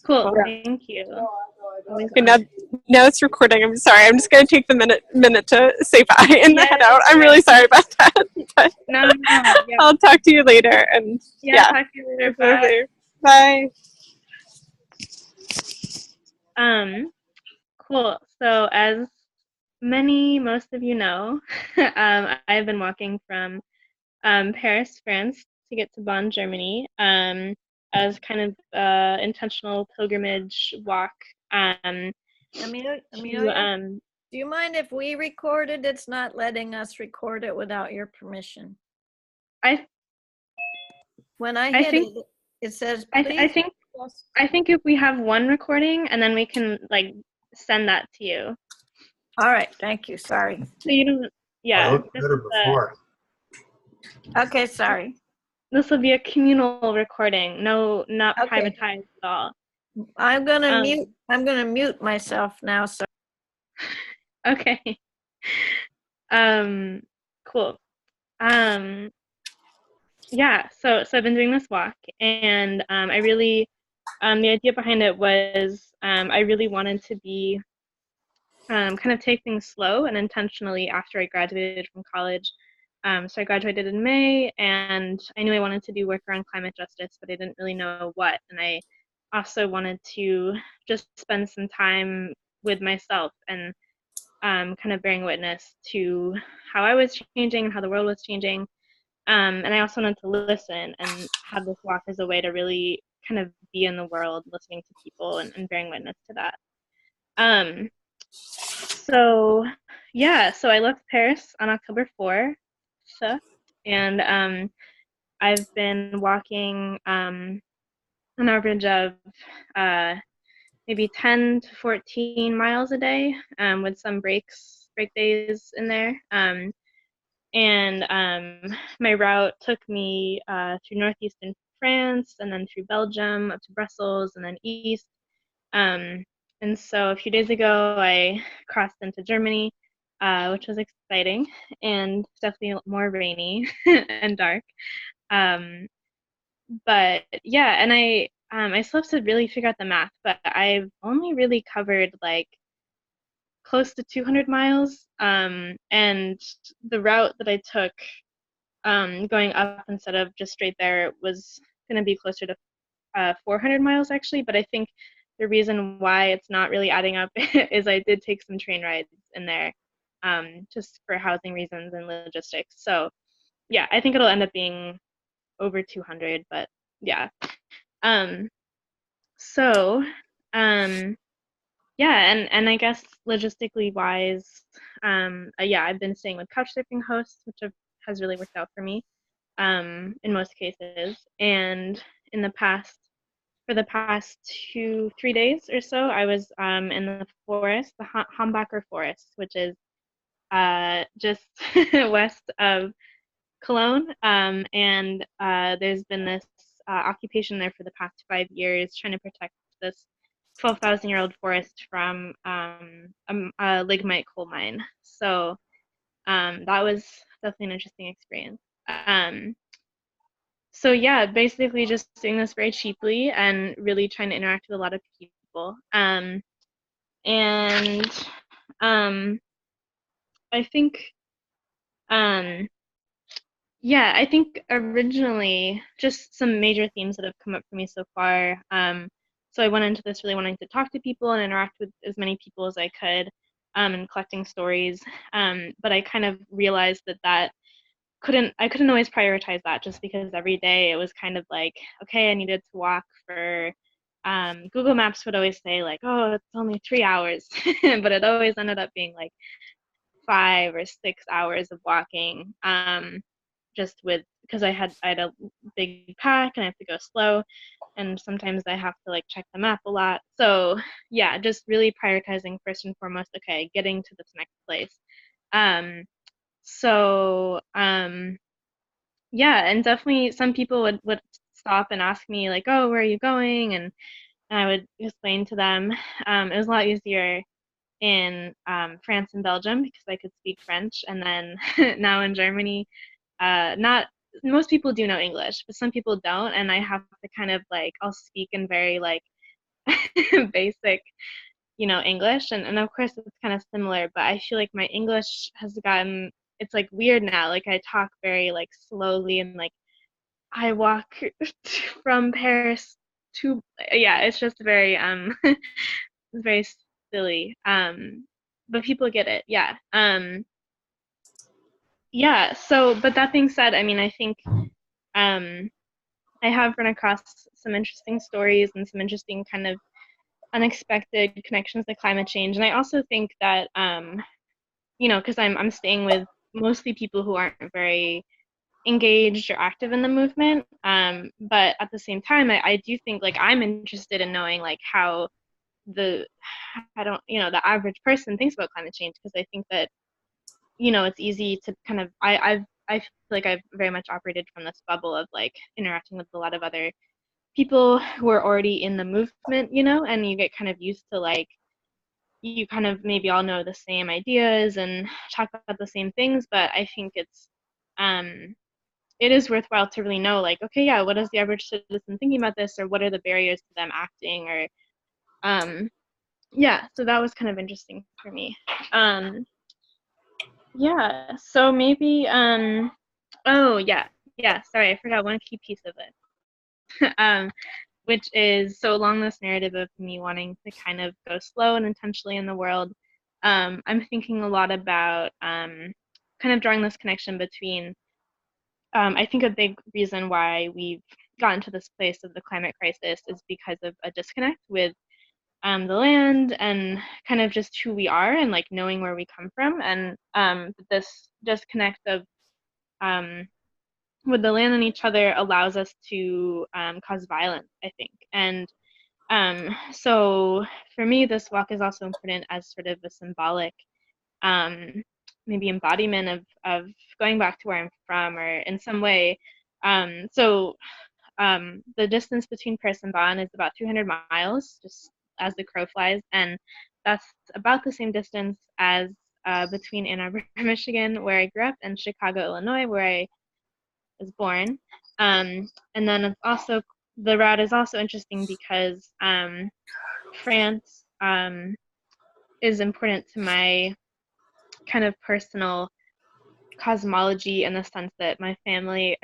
Cool. Yeah. Thank you. Okay, now it's recording. I'm sorry. I'm just going to take the minute to say bye and head out. I'm really sorry about that. But No. Yeah. I'll talk to you later. And Yeah. Talk to you later. Bye. Bye. Cool. So as most of you know, I've been walking from Paris, France, to get to Bonn, Germany, as kind of intentional pilgrimage walk. Amelia, To, do you mind if we record it? It's not letting us record it without your permission. When I hit it, it says, please. I think if we have one recording, and then we can like send that to you. All right, thank you. Sorry. So you don't. Yeah. I looked better before. Okay, sorry. This will be a communal recording. No, not privatized at all. I'm gonna mute. I'm gonna mute myself now. So. Okay. Cool. Yeah. So I've been doing this walk, and I really, the idea behind it was I really wanted to be kind of take things slow and intentionally after I graduated from college. So I graduated in May, and I knew I wanted to do work around climate justice, but I didn't really know what. And I also wanted to just spend some time with myself and kind of bearing witness to how I was changing and how the world was changing. And I also wanted to listen and have this walk as a way to really kind of be in the world, listening to people and bearing witness to that. So yeah, so I left Paris on October 4th, and I've been walking an average of maybe 10 to 14 miles a day, with some break days in there. And my route took me through northeastern France, and then through Belgium, up to Brussels, and then east. And so a few days ago, I crossed into Germany, which was exciting and definitely more rainy and dark. But yeah, and I still have to really figure out the math, but I've only really covered like close to 200 miles. And the route that I took, going up instead of just straight there, was going to be closer to 400 miles actually. But I think the reason why it's not really adding up is I did take some train rides in there, just for housing reasons and logistics. So yeah, I think it'll end up being over 200, but yeah. So yeah, and I guess logistically wise, yeah, I've been staying with couchsurfing hosts, which has really worked out for me, in most cases. And in the past, for the past 2-3 days or so, I was in the forest, the Hambacher Forest, which is just west of Cologne. And there's been this occupation there for the past 5 years, trying to protect this 12,000-year-old forest from a lignite coal mine. So that was definitely an interesting experience. So yeah, basically just doing this very cheaply and really trying to interact with a lot of people. And I think, yeah, I think originally just some major themes that have come up for me so far. So I went into this really wanting to talk to people and interact with as many people as I could, and collecting stories. But I kind of realized that I couldn't always prioritize that, just because every day it was kind of like, okay, I needed to walk for, Google Maps would always say like, oh, it's only 3 hours, but it always ended up being like 5 or 6 hours of walking, just because I had a big pack and I have to go slow, and sometimes I have to like check the map a lot. So yeah, just really prioritizing first and foremost, okay, getting to this next place. So yeah, and definitely some people would stop and ask me like, oh, where are you going? And I would explain to them. It was a lot easier in France and Belgium because I could speak French, and then now in Germany, not most people do know English, but some people don't, and I have to kind of like, I'll speak in very like basic, English, and of course it's kind of similar, but I feel like my English has gotten, it's like weird now. Like I talk very like slowly and like I walk from Paris to, yeah, it's just very very silly. But people get it, yeah. Yeah, so but that being said, I mean, I think um I have run across some interesting stories and some interesting kind of unexpected connections to climate change. And I also think that because I'm staying with mostly people who aren't very engaged or active in the movement. But at the same time, I do think like I'm interested in knowing like how the I don't the average person thinks about climate change, because I think that it's easy to kind of I feel like I've very much operated from this bubble of like interacting with a lot of other people who are already in the movement, and you get kind of used to like you kind of maybe all know the same ideas and talk about the same things, but I think it is worthwhile to really know like, okay, yeah, what is the average citizen thinking about this, or what are the barriers to them acting, or yeah, so that was kind of interesting for me. Yeah, so maybe oh yeah, sorry, I forgot one key piece of it. Which is, so along this narrative of me wanting to kind of go slow and intentionally in the world, I'm thinking a lot about kind of drawing this connection between, I think a big reason why we've gotten to this place of the climate crisis is because of a disconnect with the land and kind of just who we are and like knowing where we come from. And this disconnect of with the land and each other allows us to cause violence, I think. And so for me, this walk is also important as sort of a symbolic, maybe embodiment of going back to where I'm from, or in some way. So the distance between Paris and Bonn is about 200 miles, just as the crow flies, and that's about the same distance as between Ann Arbor, Michigan, where I grew up, and Chicago, Illinois, where I was born. And then it's also, the route is also interesting because France is important to my kind of personal cosmology, in the sense that my family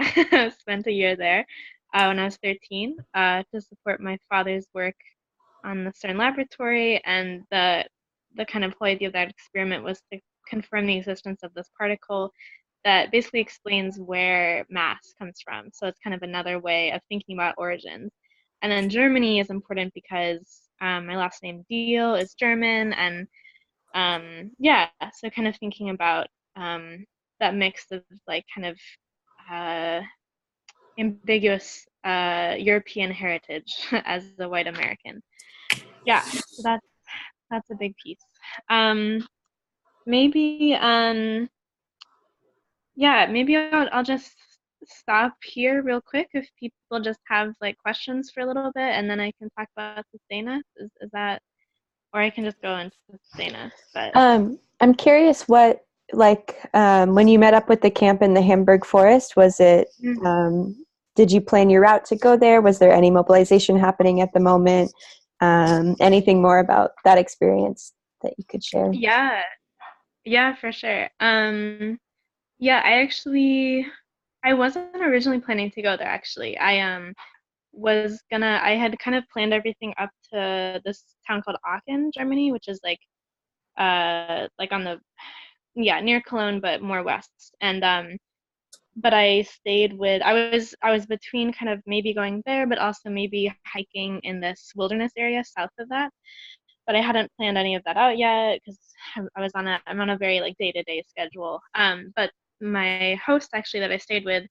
spent a year there when I was 13 to support my father's work on the CERN laboratory, and the kind of whole idea of that experiment was to confirm the existence of this particle that basically explains where mass comes from. So it's kind of another way of thinking about origins. And then Germany is important because my last name Diehl is German, and yeah, so kind of thinking about that mix of like kind of ambiguous European heritage as a white American. Yeah, so that's a big piece. Maybe yeah, maybe I'll just stop here real quick if people just have like questions for a little bit, and then I can talk about sustainability. Is that, or I can just go into sustainability. But I'm curious what, like, when you met up with the camp in the Hamburg forest, was it, did you plan your route to go there? Was there any mobilization happening at the moment? Anything more about that experience that you could share? Yeah, for sure. Yeah, I wasn't originally planning to go there, actually. I had kind of planned everything up to this town called Aachen, Germany, which is like on the, yeah, near Cologne, but more west. And but I stayed with, I was between kind of maybe going there, but also maybe hiking in this wilderness area south of that. But I hadn't planned any of that out yet because I'm on a very like day-to-day schedule. But my host actually that I stayed with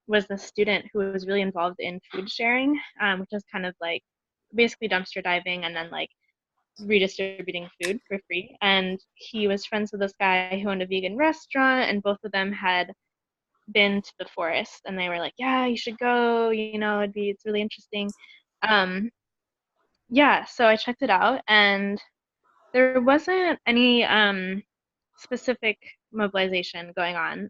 was the student who was really involved in food sharing, which is kind of like basically dumpster diving and then like redistributing food for free. And he was friends with this guy who owned a vegan restaurant, and both of them had been to the forest, and they were like, yeah, you should go, it's really interesting. Yeah, so I checked it out, and there wasn't any specific mobilization going on.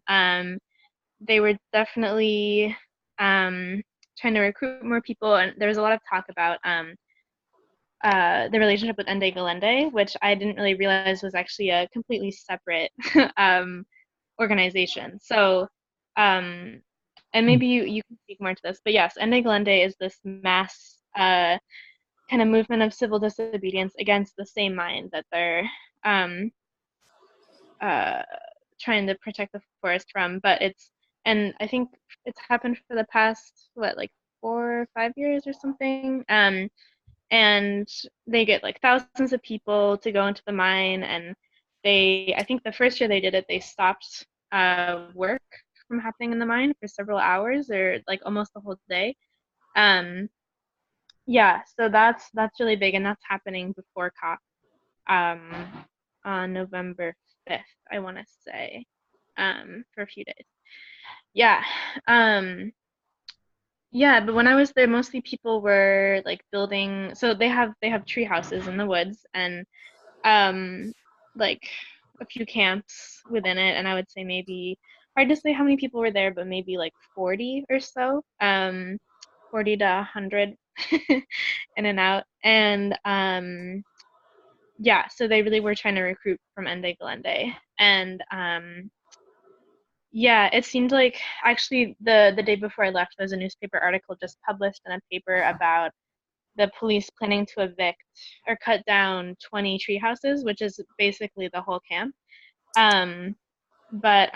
they were definitely trying to recruit more people, and there was a lot of talk about the relationship with Ende Gelände, which I didn't really realize was actually a completely separate organization. So, and maybe you can speak more to this, but yes, Ende Gelände is this mass kind of movement of civil disobedience against the same mine that they're uh, trying to protect the forest from. But and I think it's happened for the past, what, like 4 or 5 years or something. And they get like thousands of people to go into the mine, and I think the first year they did it, they stopped work from happening in the mine for several hours, or like almost the whole day. Yeah, so that's really big, and that's happening before COP on November 5th, I want to say, for a few days. Yeah. Yeah, but when I was there, mostly people were like building. So they have tree houses in the woods, and like a few camps within it, and I would say maybe, hard to say how many people were there, but maybe like 40 or so, 40 to 100 in and out. And yeah, so they really were trying to recruit from Ende Gelände. And yeah, it seemed like, actually, the day before I left, there was a newspaper article just published in a paper about the police planning to evict or cut down 20 tree houses, which is basically the whole camp. But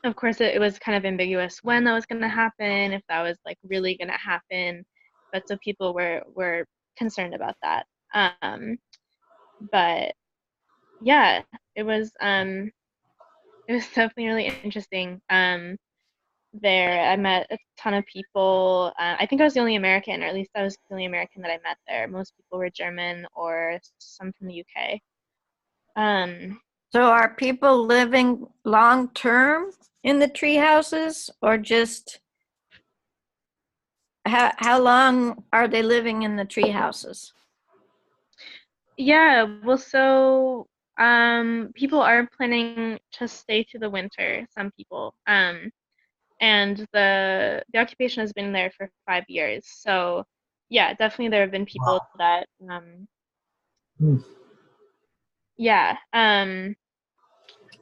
of course, it was kind of ambiguous when that was going to happen, if that was like really going to happen. But so people were concerned about that. But yeah, it was definitely really interesting. There, I met a ton of people. I think I was the only American, or at least I was the only American that I met there. Most people were German or some from the UK. So are people living long-term in the tree houses, or just how long are they living in the tree houses? Yeah, well, so people are planning to stay through the winter, some people. And the occupation has been there for 5 years. So yeah, definitely there have been people that yeah,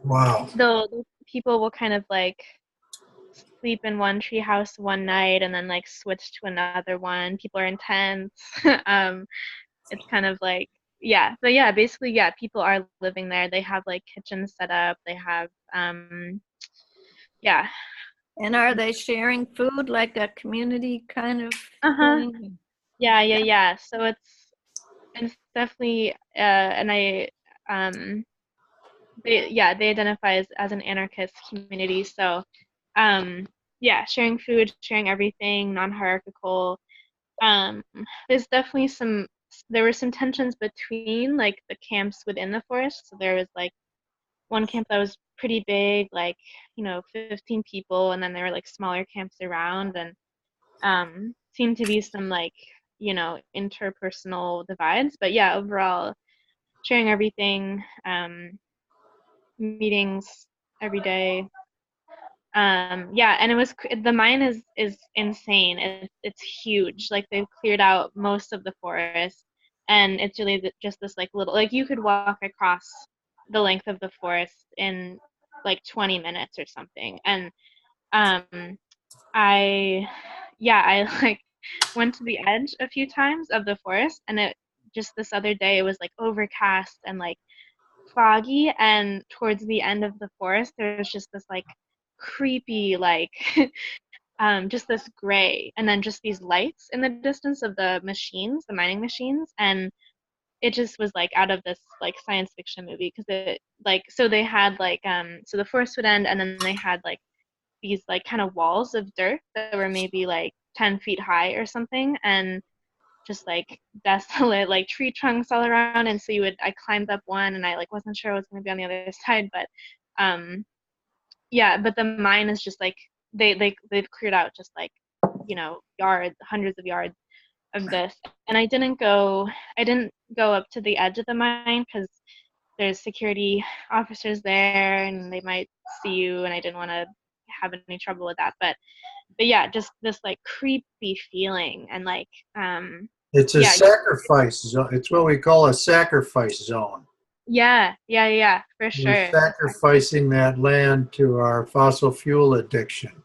Wow. those people will kind of like sleep in one tree house one night and then like switch to another one. People are in tents. It's kind of like, yeah, but yeah, basically, yeah, people are living there. They have like kitchens set up. They have yeah. And are they sharing food, like a community kind of thing? Yeah. So it's definitely and they identify as an anarchist community. So yeah, sharing food, sharing everything, non-hierarchical. Um, there's definitely there were some tensions between like the camps within the forest. So there was like one camp that was pretty big, like 15 people, and then there were like smaller camps around, and seemed to be some like interpersonal divides. But yeah, overall, sharing everything, meetings every day. Yeah, and the mine is insane. It's huge. Like they've cleared out most of the forest, and it's really just this like little, like you could walk across the length of the forest in like 20 minutes or something. And I I like went to the edge a few times of the forest, and it just this other day it was like overcast and like foggy, and towards the end of the forest there's just this like creepy like just this gray, and then just these lights in the distance of the mining machines, and it just was like out of this like science fiction movie, because it like, so they had like so the forest would end, and then they had like these like kind of walls of dirt that were maybe like 10 feet high or something, and just like desolate like tree trunks all around. And so I climbed up one, and I like wasn't sure I was going to be on the other side, but yeah, but the mine is just like they've cleared out just like yards, hundreds of yards of this. And I didn't go up to the edge of the mine because there's security officers there and they might see you, and I didn't want to have any trouble with that. But yeah, just this like creepy feeling and like It's a yeah, sacrifice zone. It's what we call a sacrifice zone. yeah, for We're sure. sacrificing that land to our fossil fuel addiction.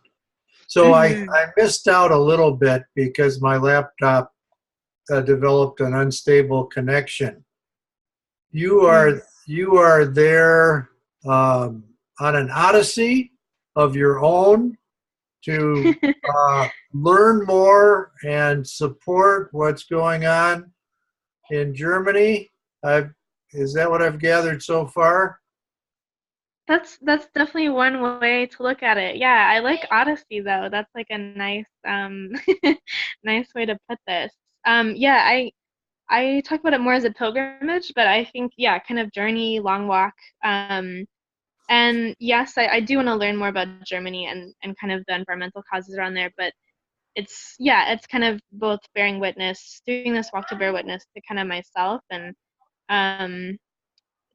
So Mhm. I missed out a little bit because my laptop developed an unstable connection. You are there on an odyssey of your own to learn more and support what's going on in Germany. Is that what I've gathered so far? That's definitely one way to look at it. Yeah, I like Odyssey though. That's like a nice nice way to put this. Yeah, I talk about it more as a pilgrimage, but I think yeah, kind of journey, long walk. And yes, I do want to learn more about Germany and kind of the environmental causes around there, but it's kind of both bearing witness, doing this walk to bear witness to kind of myself and um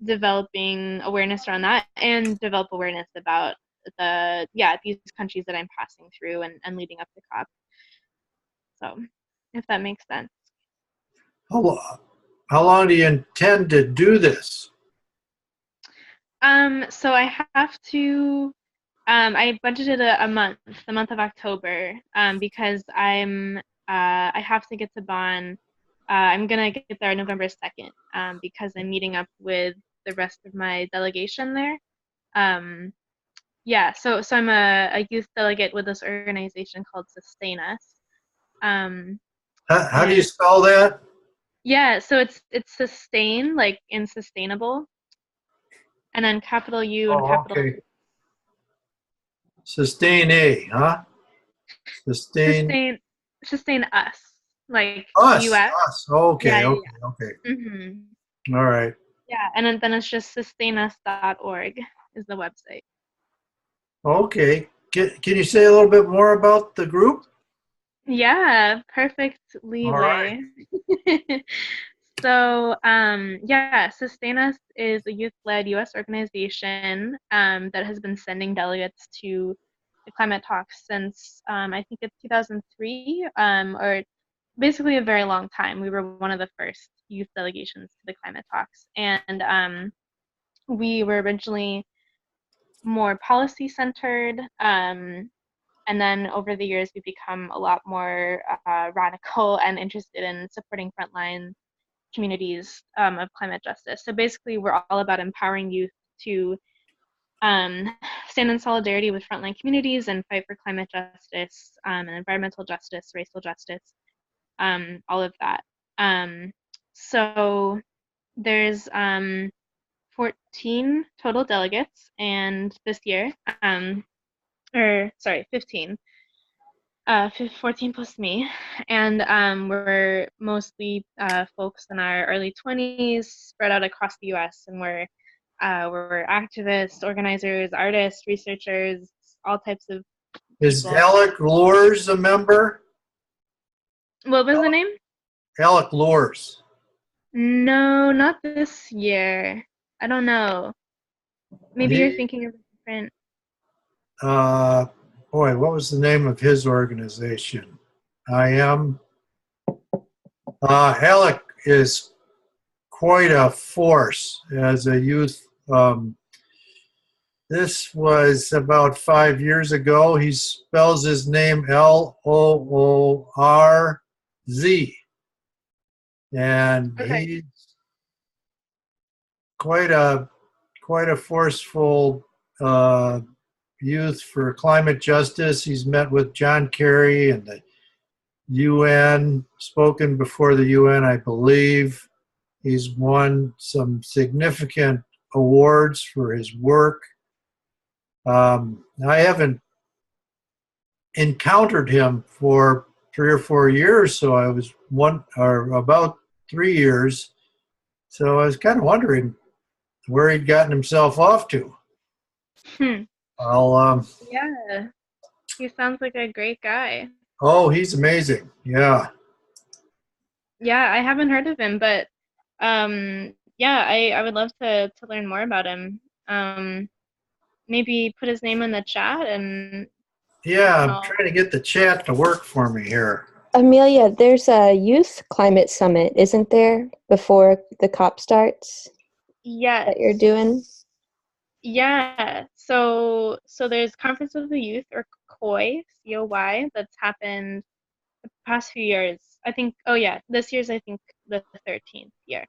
developing awareness around that and develop awareness about these countries that I'm passing through and leading up to COP. So if that makes sense. How long do you intend to do this? So I have to I budgeted a month, the month of October, because I have to get to Bonn. I'm gonna get there November 2nd, because I'm meeting up with the rest of my delegation there. Um, yeah, so I'm a youth delegate with this organization called Sustain Us. How do you And spell that? yeah, so it's sustain like in sustainable, and then capital U and Oh, capital okay. Sustain A, huh? Sustain sustain us like us. US. Us. Okay, Yeah, okay, okay. All right. Yeah, and then it's just sustainus.org is the website. Okay. Can you say a little bit more about the group? Yeah, perfect All right. leeway. So, yeah, Sustain Us is a youth-led U.S. organization that has been sending delegates to the climate talks since I think it's 2003, or basically a very long time. We were one of the first youth delegations to the climate talks, and we were originally more policy centered. And then over the years, we've become a lot more radical and interested in supporting frontline communities of climate justice. So basically, we're all about empowering youth to stand in solidarity with frontline communities and fight for climate justice and environmental justice, racial justice, all of that. So there's 14 total delegates, and this year, or sorry, 15. 14 plus me, and we're mostly folks in our early 20s, spread out across the U.S., and we're activists, organizers, artists, researchers, all types of Is people. Alec Loers a member? What was the name? Alec Loers. No, not this year. I don't know. Maybe you're thinking of a different. Boy, what was the name of his organization? Alec is quite a force as a youth. This was about 5 years ago. He spells his name Loorz, and Okay. he's quite a forceful youth for climate justice. He's met with John Kerry and the UN, spoken before the UN, I believe. He's won some significant awards for his work. I haven't encountered him for 3 or 4 years, so I was about 3 years. So I was kind of wondering where he'd gotten himself off to. Yeah, he sounds like a great guy. Oh, he's amazing. Yeah. Yeah, I haven't heard of him, but yeah, I would love to learn more about him. Maybe put his name in the chat and Yeah, I'm Oh. trying to get the chat to work for me here. Amelia, there's a youth climate summit, isn't there, before the COP starts Yes. that you're doing? Yeah. So there's Conference of the Youth, or COY, COY, that's happened the past few years. I think, oh yeah, this year's I think the 13th year.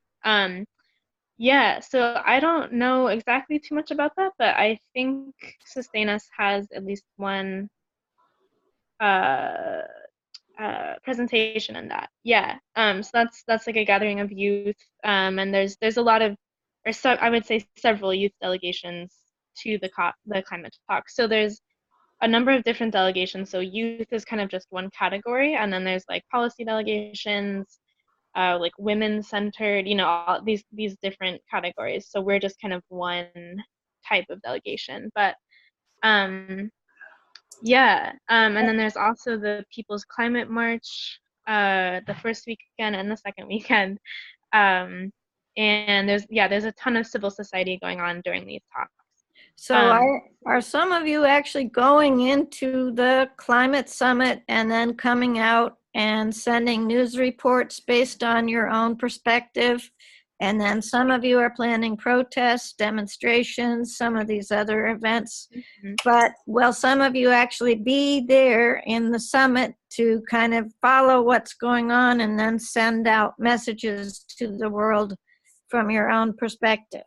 Yeah, so I don't know exactly too much about that, but I think Sustain Us has at least one uh presentation in that. Yeah. So that's like a gathering of youth. And there's a lot of, or so I would say several youth delegations to the climate talk. So there's a number of different delegations. So youth is kind of just one category, and then there's like policy delegations, like women centered, all these different categories. So we're just kind of one type of delegation. But um yeah, and then there's also the People's Climate March, the first weekend and the second weekend. Um, and there's a ton of civil society going on during these talks. So Um, are some of you actually going into the climate summit and then coming out and sending news reports based on your own perspective? And then some of you are planning protests, demonstrations, some of these other events. mhm. But will some of you actually be there in the summit to kind of follow what's going on and then send out messages to the world from your own perspective?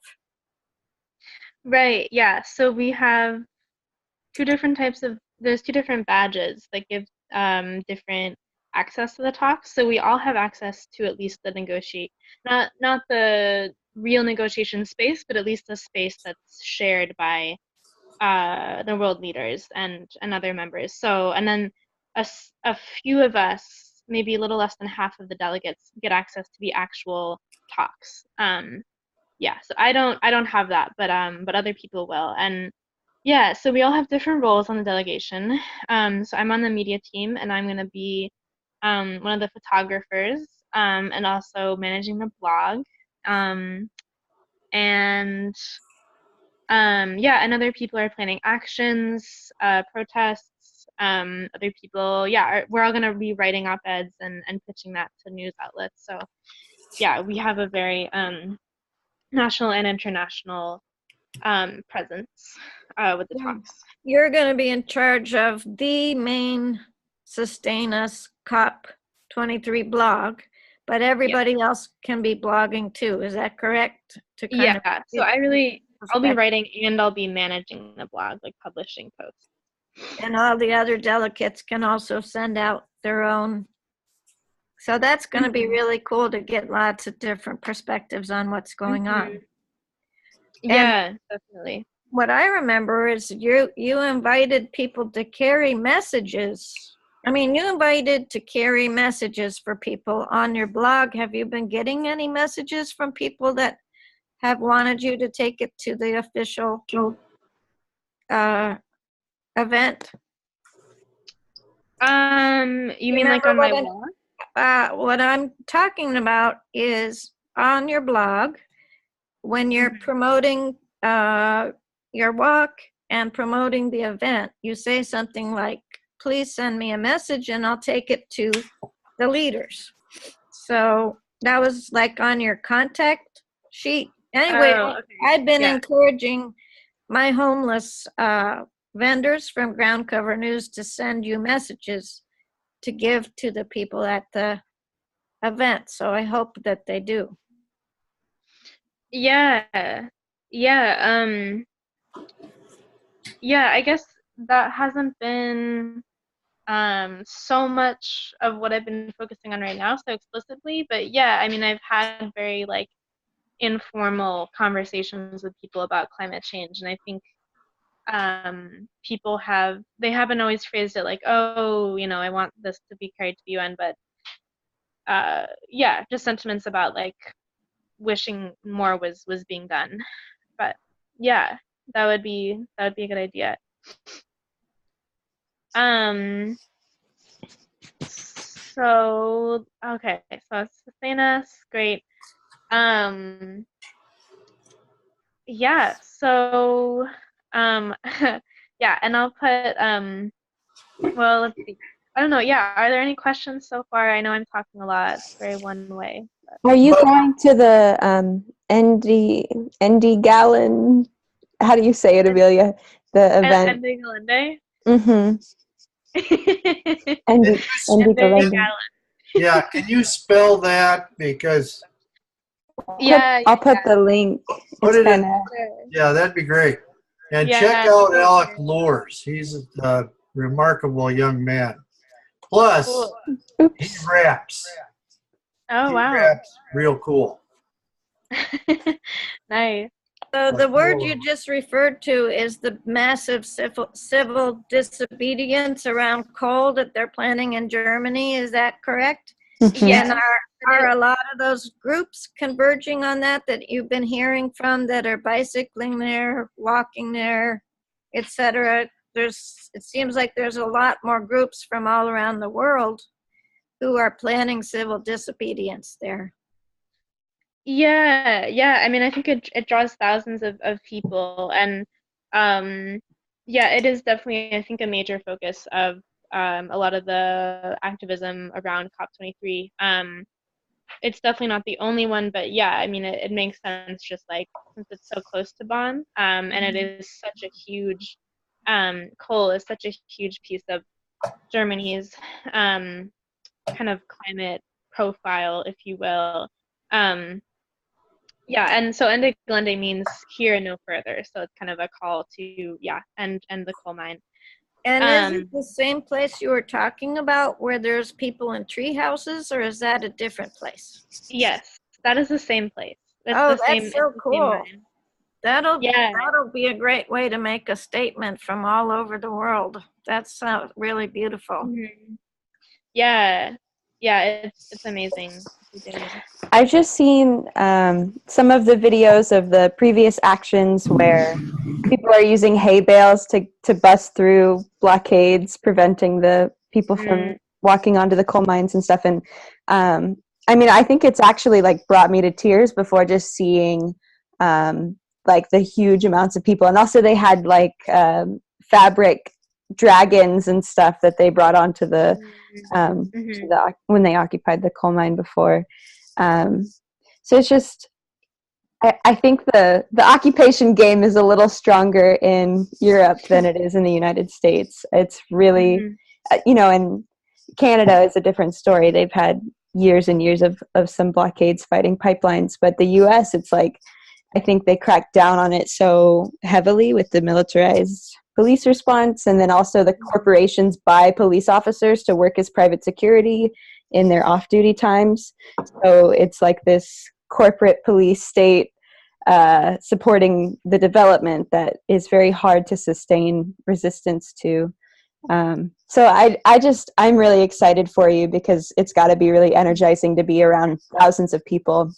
Right, yeah. So we have there's two different badges that give different access to the talks. So we all have access to at least the not the real negotiation space, but at least a space that's shared by the world leaders and other members. So, and then a few of us, maybe a little less than half of the delegates, get access to the actual talks. Yeah, so I don't have that, but other people will. And yeah, so we all have different roles on the delegation. So I'm on the media team, and I'm going to be one of the photographers, and also managing the blog. And yeah, and other people are planning actions, protests. Other people, yeah, we're all going to be writing op-eds and pitching that to news outlets. So yeah, we have a very national and international presence with the talks. You're going to be in charge of the main Sustain Us COP23 blog, but everybody else can be blogging too. Is that correct? To kind of Yeah, so give I'll be perspective. writing and I'll be managing the blog, like publishing posts. And all the other delegates can also send out their own. So that's going to be really cool to get lots of different perspectives on what's going on. And Yeah, definitely. what I remember is you invited people to carry messages. I mean, you invited to carry messages for people on your blog. Have you been getting any messages from people that have wanted you to take it to the official event? You mean like on my blog? What I'm talking about is on your blog, when you're promoting your walk and promoting the event, you say something like, please send me a message and I'll take it to the leaders. So that was like on your contact sheet. Anyway, Oh, okay. I've been Yeah. encouraging my homeless vendors from Ground Cover News to send you messages to give to the people at the event. So I hope that they do. Yeah. Yeah, I guess that hasn't been so much of what I've been focusing on right now so explicitly, but yeah, I mean, I've had very like informal conversations with people about climate change, and I think people they haven't always phrased it like, oh, I want this to be carried to the UN, but yeah, just sentiments about like wishing more was being done. But yeah, that would be a good idea. So okay, so sustain us, great. Yeah, so yeah, and I'll put Well, let's see. I don't know. Yeah. Are there any questions so far? I know I'm talking a lot. It's very one way. Are you going to the ND Gallon? How do you say it, Amelia? The event. Ending Galende? Mm-hmm. Ending ND Gallen. Gallen. Yeah, can you spell that? Because Yeah. I'll put the link. Put It's it in. kind of. Yeah, that'd be great. And Yeah, check out so Alec good. Lures. He's a remarkable young man. Plus, Cool. he Oops. raps. Oh, He wow. raps real cool. Nice. So the word you just referred to is the massive civil disobedience around coal that they're planning in Germany. Is that correct? Mhm. Yeah. And are a lot of those groups converging on that you've been hearing from that are bicycling there, walking there, etc.? It seems like there's a lot more groups from all around the world who are planning civil disobedience there. Yeah, yeah. I mean, I think it draws thousands of people, and yeah, it is definitely, I think, a major focus of a lot of the activism around COP23. It's definitely not the only one, but yeah, I mean, it makes sense just like since it's so close to Bonn, and it is such a huge coal is such a huge piece of Germany's kind of climate profile, if you will. Um, yeah, and so Ende Gelände means here and no further. So it's kind of a call to, yeah, and the coal mine. And is it the same place you were talking about where there's people in tree houses, or is that a different place? Yes, that is the same place. It's Oh, the that's same, so it's the same cool. mine. That'll Yeah. be a great way to make a statement from all over the world. That's really beautiful. Mm-hmm. Yeah, yeah, it's amazing what they're doing. I've just seen some of the videos of the previous actions where people are using hay bales to bust through blockades, preventing the people from walking onto the coal mines and stuff. And I mean, I think it's actually like brought me to tears before just seeing like the huge amounts of people. And also they had like fabric dragons and stuff that they brought onto the when they occupied the coal mine before. So it's just, I think the occupation game is a little stronger in Europe than it is in the United States. It's really, you know, and Canada is a different story. They've had years and years of some blockades fighting pipelines, but the US, it's like, I think they cracked down on it so heavily with the militarized police response, and then also the corporations buy police officers to work as private security in their off-duty times. So it's like this corporate police state supporting the development that is very hard to sustain resistance to. So I'm really excited for you because it's got to be really energizing to be around thousands of people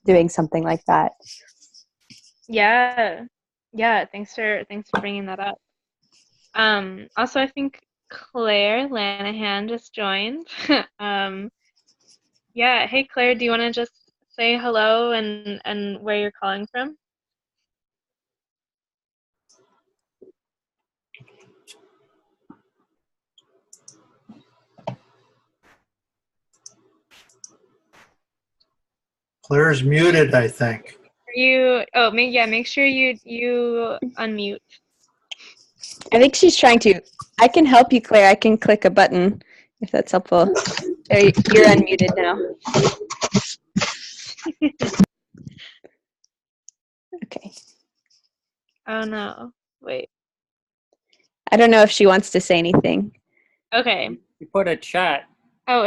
doing something like that. Yeah, yeah. Thanks for bringing that up. Also, I think Claire Lanahan just joined. Yeah. Hey, Claire, do you want to just say hello and where you're calling from? Claire's muted, I think. Oh, make sure you unmute. I think she's trying to. I can help you, Claire. I can click a button if that's helpful. There, you're unmuted now. Okay. Oh no. Wait. I don't know if she wants to say anything. Okay. You put a chat. Oh,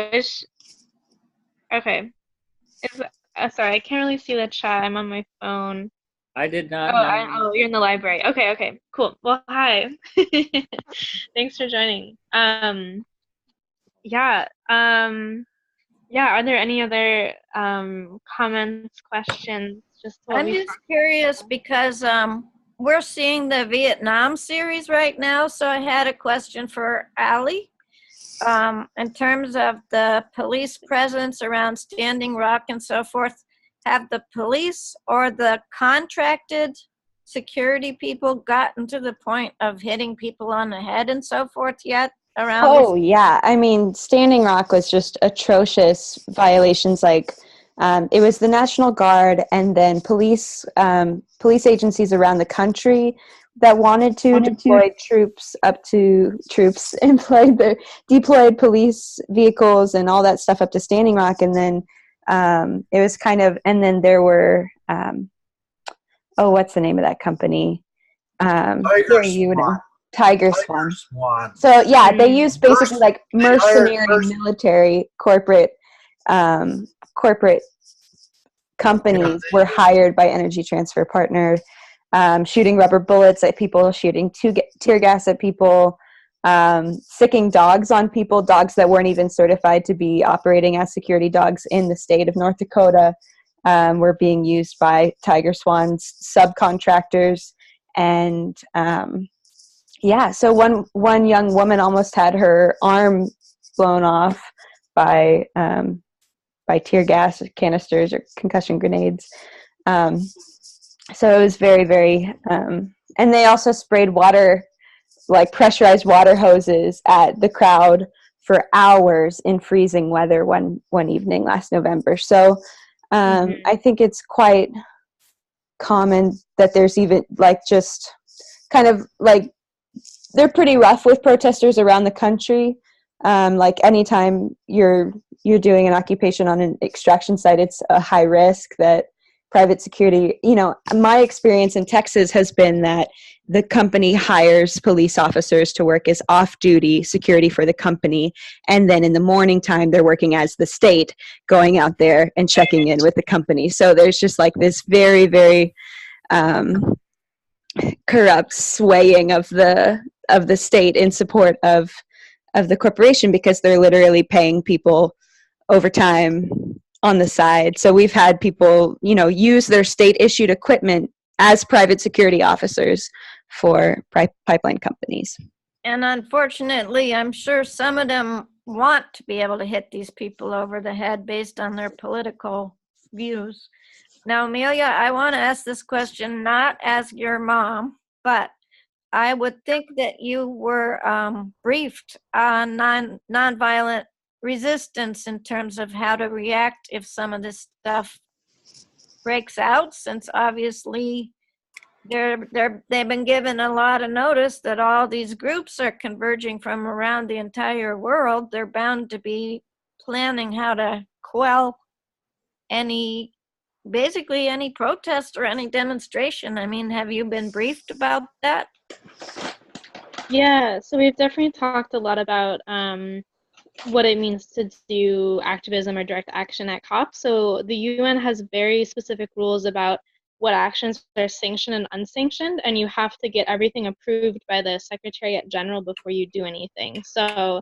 okay. Sorry, I can't really see the chat. I'm on my phone. I did not know. Oh, you're in the library. Okay, cool. Well, hi. Thanks for joining. Yeah. Are there any other comments, questions? I'm just curious because we're seeing the Vietnam series right now, so I had a question for Ali. In terms of the police presence around Standing Rock and so forth, have the police or the contracted security people gotten to the point of hitting people on the head and so forth yet? around Oh, yeah. I mean, Standing Rock was just atrocious violations. Like, it was the National Guard and then police agencies around the country that wanted to deploy deployed police vehicles and all that stuff up to Standing Rock. And then it was kind of, and then there were, what's the name of that company? Tiger Gary, you would know. Swan. Tiger Swan. So yeah, they use basically like mercenary military corporate companies were hired by Energy Transfer Partner, shooting rubber bullets at people, shooting tear gas at people, sicking dogs on people, dogs that weren't even certified to be operating as security dogs in the state of North Dakota, were being used by Tiger Swan's subcontractors. And yeah, so one young woman almost had her arm blown off by tear gas canisters or concussion grenades. So it was very, very, and they also sprayed water, like pressurized water hoses at the crowd for hours in freezing weather one evening last November. So I think it's quite common that there's even like just kind of like, they're pretty rough with protesters around the country. Like anytime you're doing an occupation on an extraction site, it's a high risk that private security, my experience in Texas has been that the company hires police officers to work as off-duty security for the company. And then in the morning time, they're working as the state, going out there and checking in with the company. So there's just like this very, very corrupt swaying of the state in support of the corporation, because they're literally paying people overtime on the side. So we've had people, use their state issued equipment as private security officers for pipeline companies. And unfortunately, I'm sure some of them want to be able to hit these people over the head based on their political views. Now, Amelia, I want to ask this question not as your mom, but I would think that you were briefed on nonviolent resistance in terms of how to react if some of this stuff breaks out, since obviously they've been given a lot of notice that all these groups are converging from around the entire world. They're bound to be planning how to quell basically any protest or any demonstration. I mean, have you been briefed about that? Yeah, so we've definitely talked a lot about what it means to do activism or direct action at COP. So the UN has very specific rules about what actions are sanctioned and unsanctioned, and you have to get everything approved by the Secretariat General before you do anything. So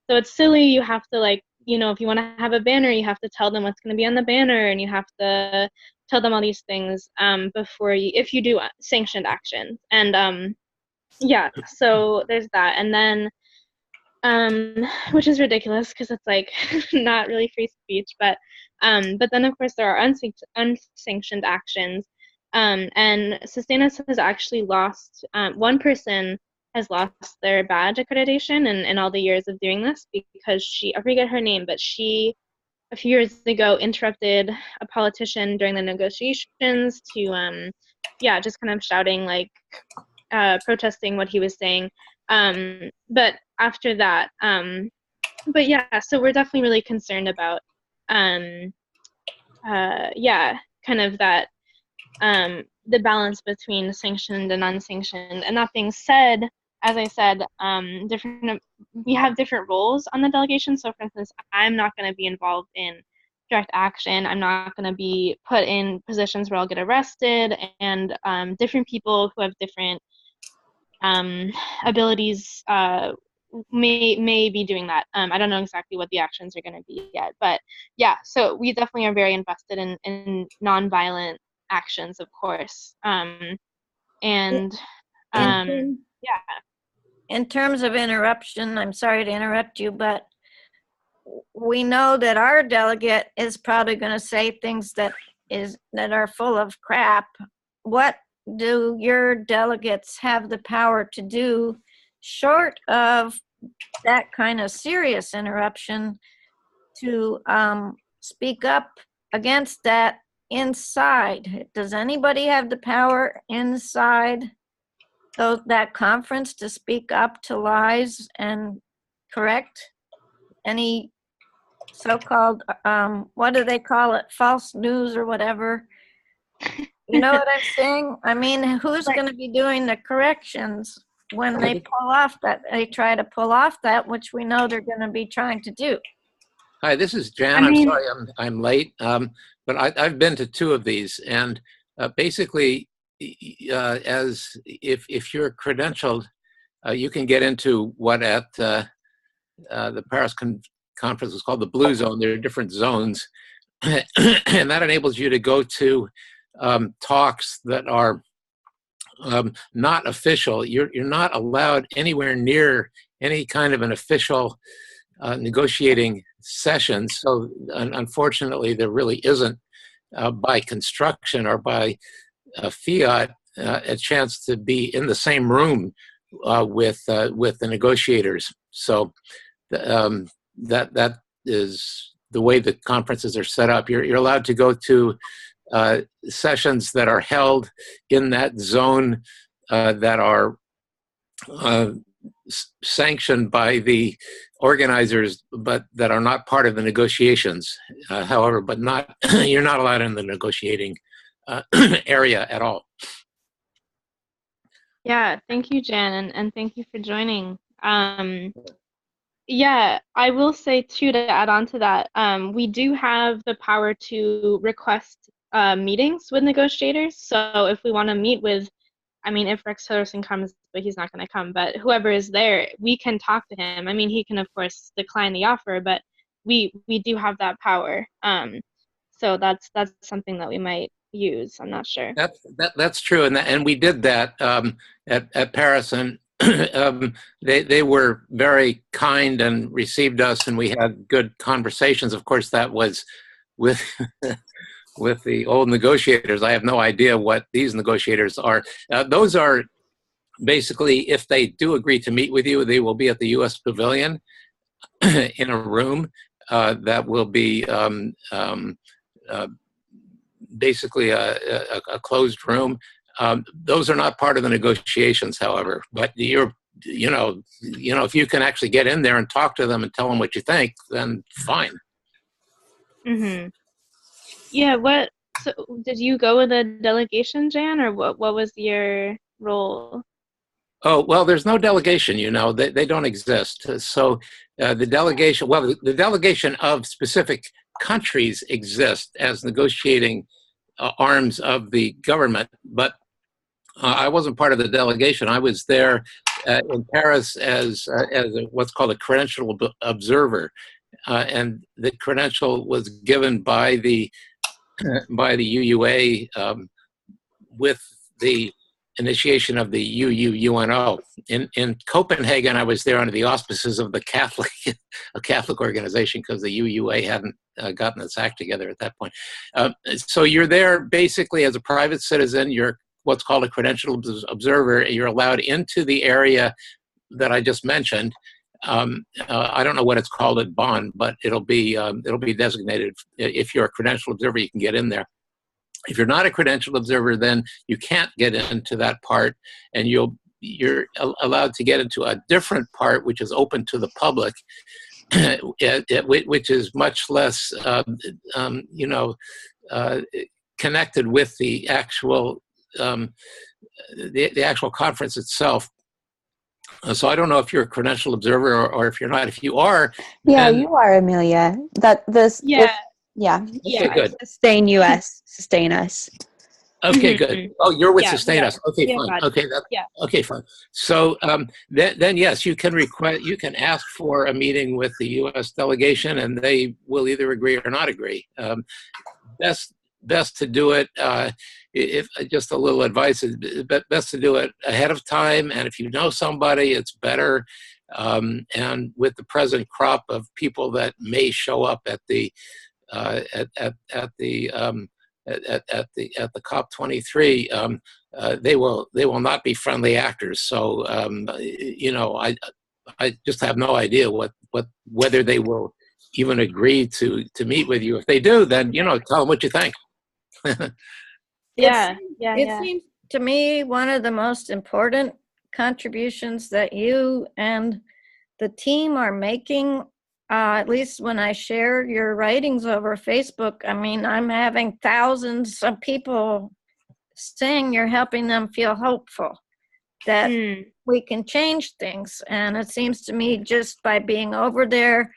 it's silly. You have to, like, if you want to have a banner, you have to tell them what's going to be on the banner, and you have to tell them all these things if you do sanctioned action. And yeah, so there's that. And then which is ridiculous because it's like not really free speech, but then of course there are unsanctioned actions, and Sustainus has actually lost, one person has lost their badge accreditation in all the years of doing this, because I forget her name, but she a few years ago interrupted a politician during the negotiations to just kind of shouting, like, protesting what he was saying. But after that, but yeah, so we're definitely really concerned about, kind of that, the balance between sanctioned and unsanctioned. And that being said, as I said, we have different roles on the delegation. So for instance, I'm not going to be involved in direct action. I'm not going to be put in positions where I'll get arrested, and different people who have different abilities may be doing that. I don't know exactly what the actions are going to be yet, but yeah, so we definitely are very invested in nonviolent actions, of course. In terms of interruption, I'm sorry to interrupt you, but we know that our delegate is probably going to say things that are full of crap. What do your delegates have the power to do, short of that kind of serious interruption to speak up against that inside. Does anybody have the power inside that conference to speak up to lies and correct any so-called, what do they call it, false news or whatever? You know what I'm saying? I mean, who's going to be doing the corrections when they try to pull off that, which we know they're going to be trying to do? Hi, this is Jan. I'm sorry I'm late, but I've been to 2 of these, and basically, as if you're credentialed, you can get into what at the Paris conference was called the Blue Zone. There are different zones, and that enables you to go to talks that are not official. You're not allowed anywhere near any kind of an official negotiating session. So unfortunately, there really isn't by construction or by fiat a chance to be in the same room with the negotiators. So that is the way the conferences are set up. You're allowed to go to sessions that are held in that zone that are sanctioned by the organizers, but that are not part of the negotiations. However, but not you're not allowed in the negotiating area at all. Yeah, thank you, Jan, and thank you for joining. Yeah, I will say too, to add on to that, we do have the power to request meetings with negotiators. So if we want to meet with, I mean, if Rex Tillerson comes, but he's not going to come, but whoever is there, we can talk to him. I mean, he can, of course, decline the offer, but we do have that power. So that's something that we might use. I'm not sure. That's true, and we did that at Paris, and they were very kind and received us, and we had good conversations. Of course, that was with with the old negotiators. I have no idea what these negotiators are. Those are basically, if they do agree to meet with you, they will be at the U.S. Pavilion in a room that will be basically a closed room. Those are not part of the negotiations, however. But you know, if you can actually get in there and talk to them and tell them what you think, then fine. Mm-hmm. Yeah. So did you go with a delegation, Jan, or what was your role? Oh, well, there's no delegation, they don't exist. So the delegation of specific countries exist as negotiating arms of the government, but I wasn't part of the delegation. I was there in Paris as what's called a credential observer, and the credential was given by the UUA with the initiation of the UUYACJ. In Copenhagen, I was there under the auspices of the Catholic organization, because the UUA hadn't gotten its act together at that point. So you're there basically as a private citizen. You're what's called a credential observer. You're allowed into the area that I just mentioned. I don't know what it's called at Bonn, but it'll be designated. If you're a credential observer, you can get in there. If you're not a credential observer, then you can't get into that part, and you're allowed to get into a different part, which is open to the public, which is much less, connected with the actual the actual conference itself. So I don't know if you're a credential observer or if you're not. If you are, yeah, you are, Amelia. Yeah. Okay, good. Sustain us. Okay, good. Oh, you're with Sustain Us. Okay, yeah, fine. God. Okay, okay, fine. So then yes, you can ask for a meeting with the U.S. delegation, and they will either agree or not agree. Best to do it. If just a little advice, best to do it ahead of time, and if you know somebody, it's better. And with the present crop of people that may show up at the COP23, they will not be friendly actors. So I just have no idea whether they will even agree to meet with you. If they do, then, you know, tell them what you think. Yeah, It seems to me one of the most important contributions that you and the team are making, at least when I share your writings over Facebook. I mean, I'm having thousands of people saying you're helping them feel hopeful that we can change things. And it seems to me just by being over there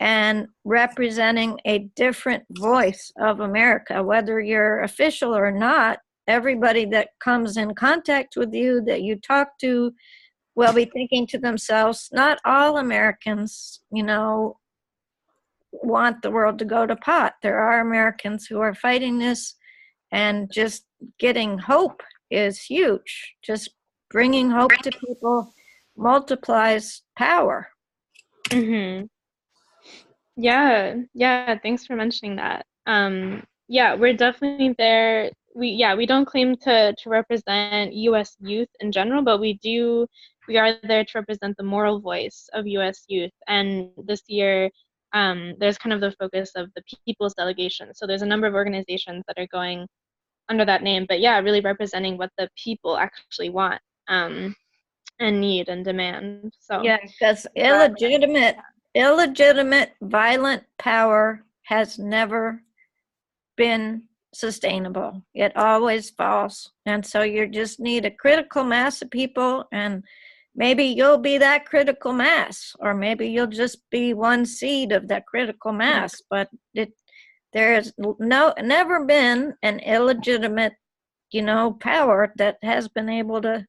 and representing a different voice of America, whether you're official or not, everybody that comes in contact with you, that you talk to, will be thinking to themselves, not all Americans, you know, want the world to go to pot. There are Americans who are fighting this, and just getting hope is huge. Just bringing hope to people multiplies power. Yeah, thanks for mentioning that. Yeah, we're definitely there. We don't claim to represent US youth in general, but we are there to represent the moral voice of US youth. And this year, there's kind of the focus of the people's delegation. So there's a number of organizations that are going under that name, but yeah, really representing what the people actually want, and need and demand. So yeah, because illegitimate violent power has never been sustainable. It always falls. And so you just need a critical mass of people, and maybe you'll be that critical mass, or maybe you'll just be one seed of that critical mass. But there has never been an illegitimate, you know, power that has been able to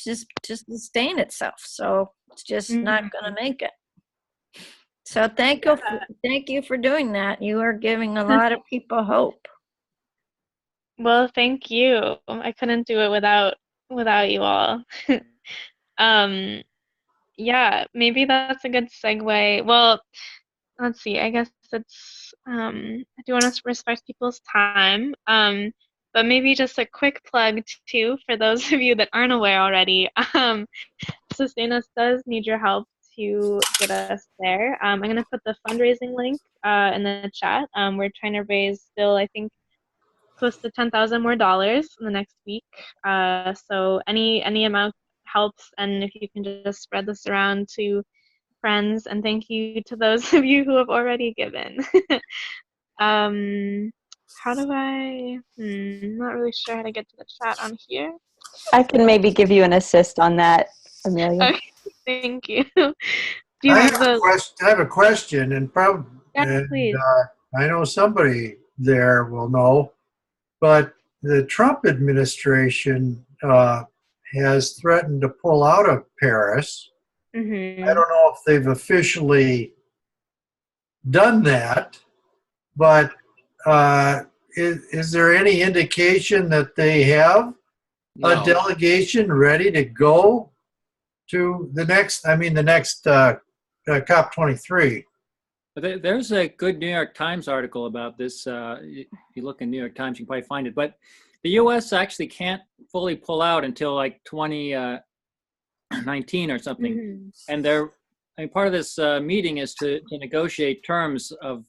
just sustain itself. So it's just not going to make it. So thank you for doing that. You are giving a lot of people hope. Well, thank you. I couldn't do it without you all. Yeah, maybe that's a good segue. Well, let's see. I guess it's I do want to respect people's time. But maybe just a quick plug too for those of you that aren't aware already. Sustain Us does need your help to get us there. I'm gonna put the fundraising link in the chat. We're trying to raise still, I think, close to $10,000 more in the next week. So any amount helps, and if you can just spread this around to friends, and thank you to those of you who have already given. How do I? Not really sure how to get to the chat on here. I can maybe give you an assist on that, Amelia. Okay, thank you. Do you I have a question, and probably, please. I know somebody there will know, but the Trump administration has threatened to pull out of Paris. I don't know if they've officially done that, but is there any indication that they have a delegation ready to go to the next COP23? There's a good New York Times article about this. If you look in New York Times, you can probably find it. But the U.S. actually can't fully pull out until like 2019 or something. And part of this meeting is to negotiate terms of,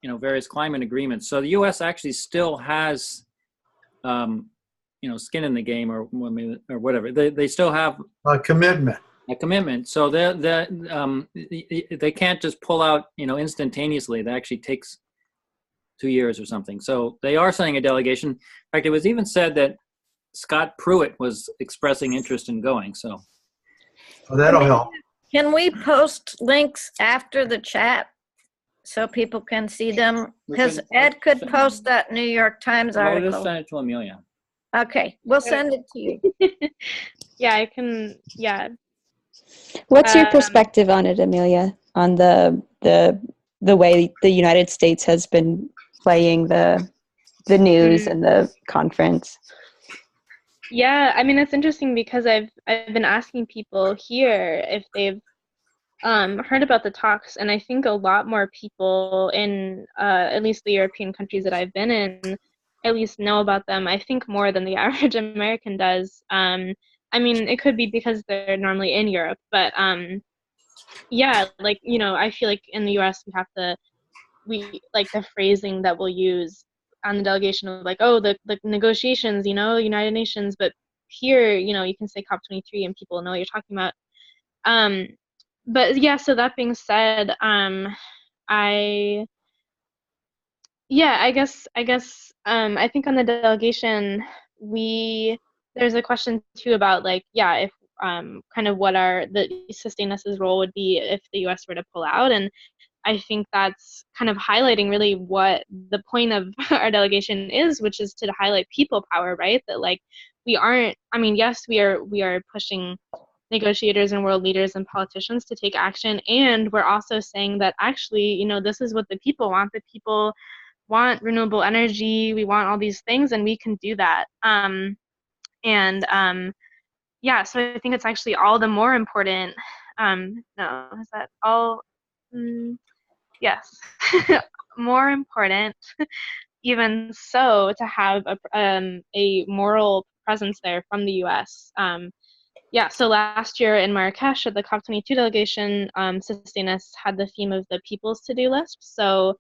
you know, various climate agreements. So the U.S. actually still has, you know, skin in the game, or whatever. They still have a commitment. So they can't just pull out, you know, instantaneously. That actually takes 2 years or something. So they are sending a delegation. In fact, it was even said that Scott Pruitt was expressing interest in going. So that'll help. Can we post links after the chat so people can see them? Because Ed could post that New York Times article. We'll just send it to Amelia. Okay, we'll send it to you. Yeah, I can. Yeah. What's your perspective on it, Amelia? On the way the United States has been playing the news and the conference? Yeah, I mean, it's interesting because I've been asking people here if they've heard about the talks, and I think a lot more people in at least the European countries that I've been in at least know about them. I think more than the average American does. I mean, it could be because they're normally in Europe, but yeah, like, you know, I feel like in the US we like the phrasing that we'll use on the delegation of like, oh, the negotiations, you know, United Nations, but here, you know, you can say COP23 and people know what you're talking about. But yeah, so that being said, I yeah, I think on the delegation there's a question too about like, yeah, if kind of what the Sustainus's role would be if the US were to pull out. And I think that's kind of highlighting really what the point of our delegation is, which is to highlight people power, right? That like we aren't, I mean, yes, we are pushing negotiators and world leaders and politicians to take action, and we're also saying that actually, you know, this is what the people want. The people want renewable energy, we want all these things, and we can do that. Yeah, so I think it's actually all the more important. No, is that all? Yes, more important, even so, to have a moral presence there from the U.S. Yeah, so last year in Marrakesh at the COP22 delegation, Sustainus had the theme of the people's to-do list. So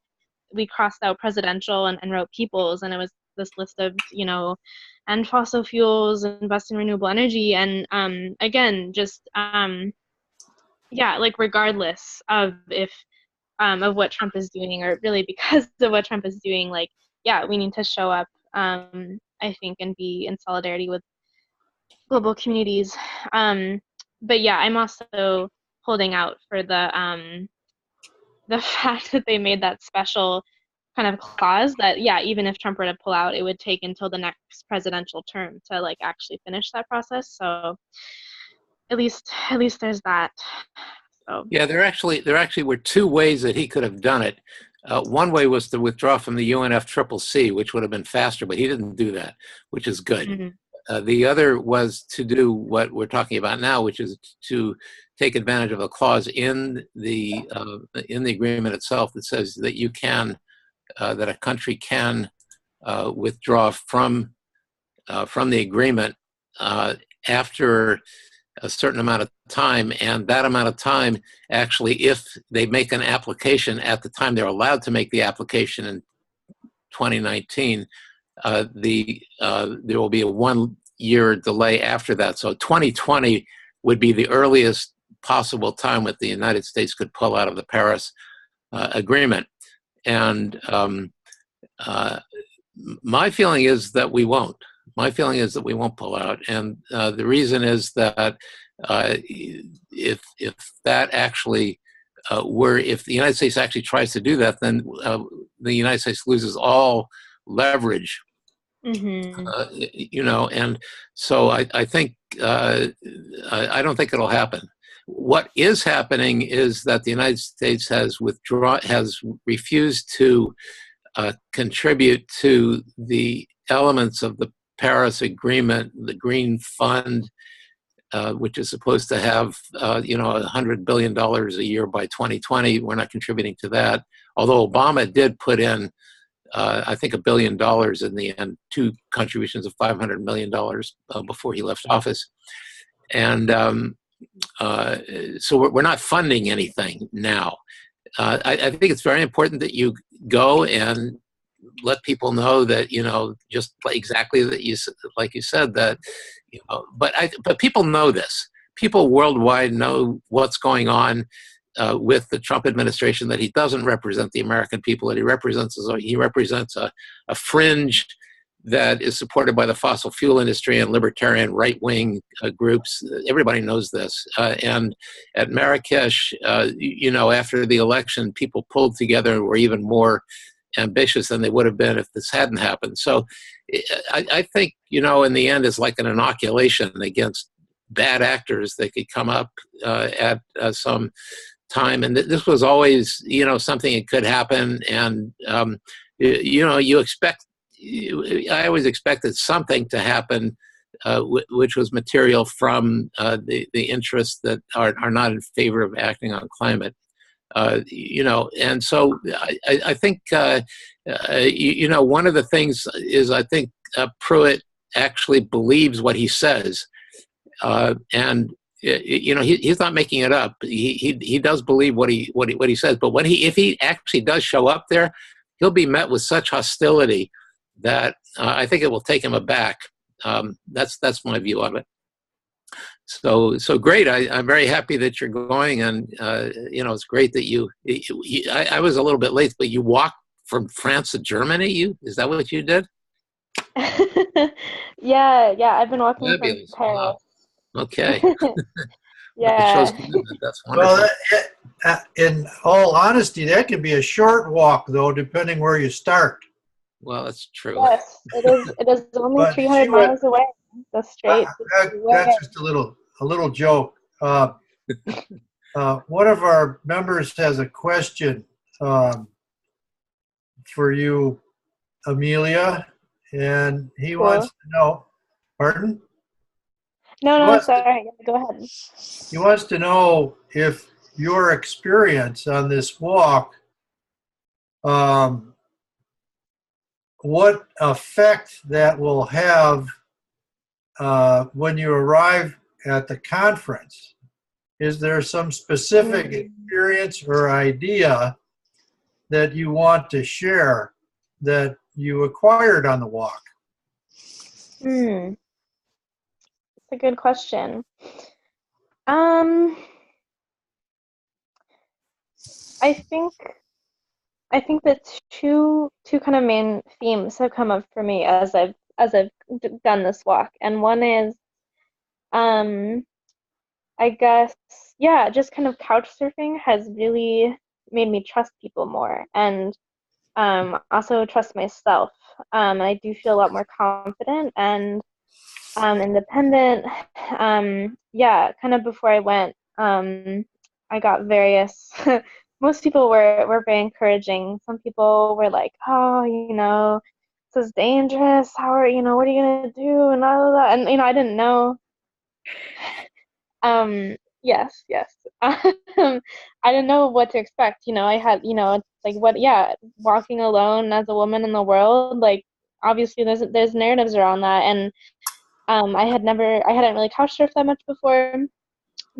we crossed out presidential and wrote people's, and it was this list of, you know, end fossil fuels, invest in renewable energy, and again, just yeah, like regardless of if of what Trump is doing, or really because of what Trump is doing, like, yeah, we need to show up, I think, and be in solidarity with global communities. But yeah, I'm also holding out for the fact that they made that special kind of clause that, yeah, even if Trump were to pull out, it would take until the next presidential term to like actually finish that process. So at least there's that. So Yeah, there actually were two ways that he could have done it. One way was to withdraw from the UNFCCC, which would have been faster, but he didn't do that, which is good. mm-hmm. The other was to do what we're talking about now, which is to take advantage of a clause in the agreement itself that says that you can, that a country can withdraw from the agreement after a certain amount of time, and that amount of time, actually, if they make an application at the time they're allowed to make the application in 2019, there will be a 1 year delay after that. So 2020 would be the earliest possible time that the United States could pull out of the Paris Agreement. And my feeling is that we won't. My feeling is that we won't pull out, and the reason is that if that actually if the United States actually tries to do that, then the United States loses all leverage. Mm-hmm. You know, and so I think I don't think it'll happen. What is happening is that the United States has refused to contribute to the elements of the Paris Agreement, the Green Fund, which is supposed to have, you know, $100 billion a year by 2020. We're not contributing to that. Although Obama did put in, I think, $1 billion in the end, 2 contributions of $500 million before he left office. And so we're not funding anything now. I think it's very important that you go and let people know that, you know, just exactly that like you said, that, you know, but people know this. People worldwide know what's going on with the Trump administration, that he doesn't represent the American people, that he represents a fringe that is supported by the fossil fuel industry and libertarian right-wing groups. Everybody knows this. And at Marrakesh, you know, after the election, people pulled together and were even more ambitious than they would have been if this hadn't happened. So I think, you know, in the end, it's like an inoculation against bad actors that could come up at some time. And this was always, you know, something that could happen. And, you know, I always expected something to happen, which was material from the interests that are not in favor of acting on climate. You know, and so I think, you know, one of the things is I think Pruitt actually believes what he says. And you know, he's not making it up. He does believe what he says. But if he actually does show up there, he'll be met with such hostility that I think it will take him aback. That's my view of it. So great. I'm very happy that you're going, and you know, it's great that I was a little bit late, but you walked from France to Germany. Is that what you did? Yeah, I've been walking Fabulous. from Paris. Wow. Okay. Yeah. It shows commitment. That's wonderful. Well, in all honesty, that could be a short walk, though, depending where you start. Well, that's true. Yes, it is only But 300 miles away. The straight. That's just a little joke. One of our members has a question for you, Amelia, and he wants to know. Pardon? No, sorry. Go ahead. He wants to know if your experience on this walk, what effect that will have when you arrive at the conference. Is there some specific experience or idea that you want to share that you acquired on the walk? That's a good question. I think that two kind of main themes have come up for me as I've done this walk, and one is, I guess, yeah, just kind of couch surfing has really made me trust people more, and also trust myself. I do feel a lot more confident and independent. Yeah, kind of before I went, I got various. Most people were very encouraging. Some people were like, "Oh, you know, this is dangerous. What are you gonna do?" And all of that. And I didn't know. Yes. I didn't know what to expect. I had, like what, yeah, walking alone as a woman in the world. Like, obviously, there's narratives around that, and I hadn't really couch surfed that much before.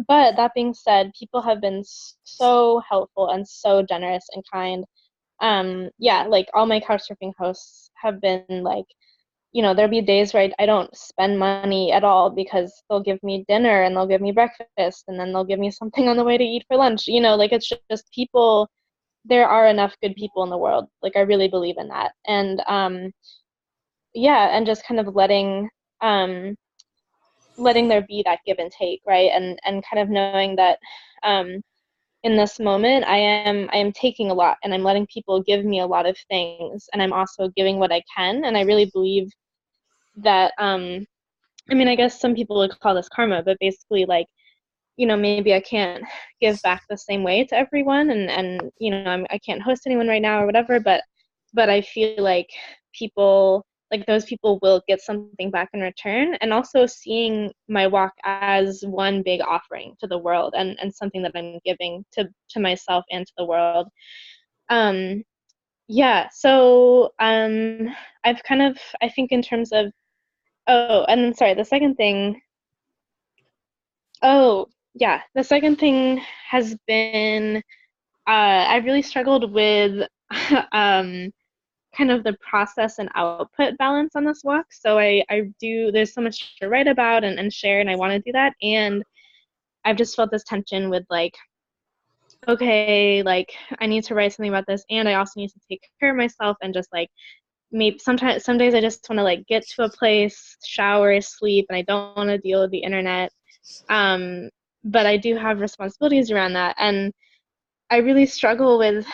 But that being said, people have been so helpful and so generous and kind. Yeah, like all my couch surfing hosts have been like, there'll be days where I don't spend money at all because they'll give me dinner and they'll give me breakfast and then they'll give me something on the way to eat for lunch. Like it's just people. There are enough good people in the world. Like I really believe in that. And yeah, and just kind of letting there be that give and take, right? And kind of knowing that in this moment I am taking a lot and I'm letting people give me a lot of things, and I'm also giving what I can. And I really believe that I mean, I guess some people would call this karma, but basically, like, maybe I can't give back the same way to everyone, and I can't host anyone right now or whatever, but I feel like those people will get something back in return. And also seeing my walk as one big offering to the world, and something that I'm giving to myself and to the world. Yeah, so I've kind of, I think in terms of, and then sorry, the second thing has been, I really struggled with kind of the process and output balance on this walk. So there's so much to write about and share, and I want to do that. And I've just felt this tension with like, okay, like I need to write something about this, and I also need to take care of myself, and just like maybe some days I just want to like get to a place, shower, sleep, and I don't want to deal with the internet. But I do have responsibilities around that, and I really struggle with